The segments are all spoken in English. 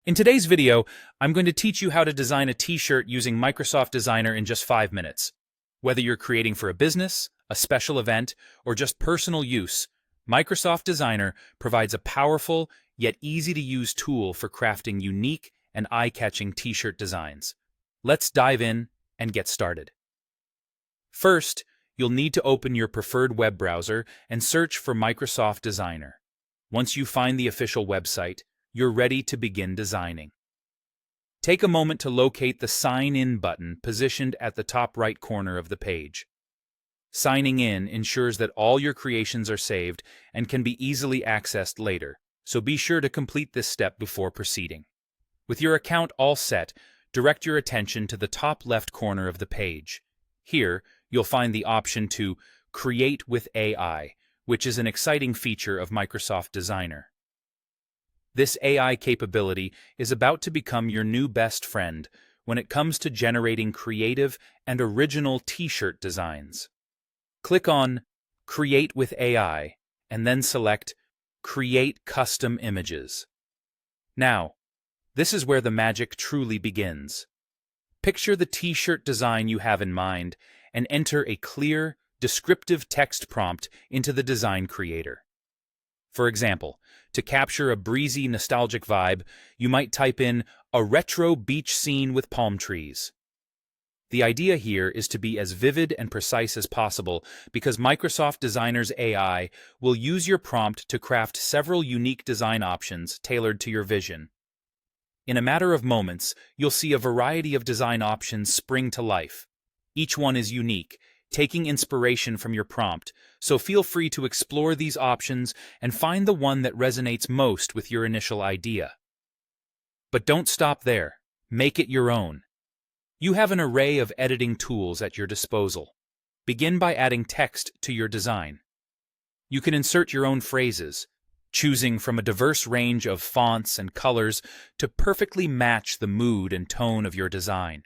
In today's video, I'm going to teach you how to design a t-shirt using Microsoft Designer in just 5 minutes. Whether you're creating for a business, a special event, or just personal use, Microsoft Designer provides a powerful yet easy-to-use tool for crafting unique and eye-catching t-shirt designs. Let's dive in and get started. First, you'll need to open your preferred web browser and search for Microsoft Designer. Once you find the official website, you're ready to begin designing. Take a moment to locate the Sign In button positioned at the top right corner of the page. Signing in ensures that all your creations are saved and can be easily accessed later, so be sure to complete this step before proceeding. With your account all set, direct your attention to the top left corner of the page. Here, you'll find the option to Create with AI, which is an exciting feature of Microsoft Designer. This AI capability is about to become your new best friend when it comes to generating creative and original t-shirt designs. Click on Create with AI and then select Create Custom Images. Now, this is where the magic truly begins. Picture the t-shirt design you have in mind and enter a clear, descriptive text prompt into the design creator. For example, to capture a breezy, nostalgic vibe, you might type in a retro beach scene with palm trees. The idea here is to be as vivid and precise as possible because Microsoft Designer's AI will use your prompt to craft several unique design options tailored to your vision. In a matter of moments, you'll see a variety of design options spring to life. Each one is unique, taking inspiration from your prompt, so feel free to explore these options and find the one that resonates most with your initial idea. But don't stop there. Make it your own. You have an array of editing tools at your disposal. Begin by adding text to your design. You can insert your own phrases, choosing from a diverse range of fonts and colors to perfectly match the mood and tone of your design.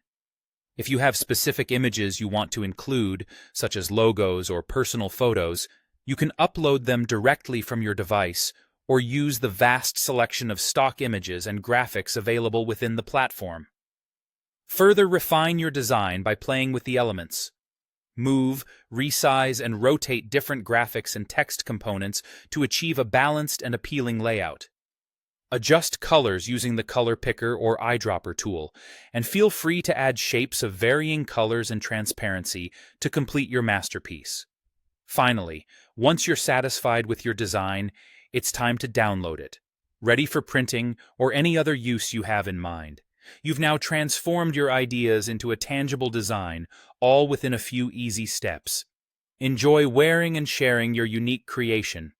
If you have specific images you want to include, such as logos or personal photos, you can upload them directly from your device or use the vast selection of stock images and graphics available within the platform. Further refine your design by playing with the elements. Move, resize, and rotate different graphics and text components to achieve a balanced and appealing layout. Adjust colors using the color picker or eyedropper tool, and feel free to add shapes of varying colors and transparency to complete your masterpiece. Finally, once you're satisfied with your design, it's time to download it, ready for printing or any other use you have in mind. You've now transformed your ideas into a tangible design, all within a few easy steps. Enjoy wearing and sharing your unique creation,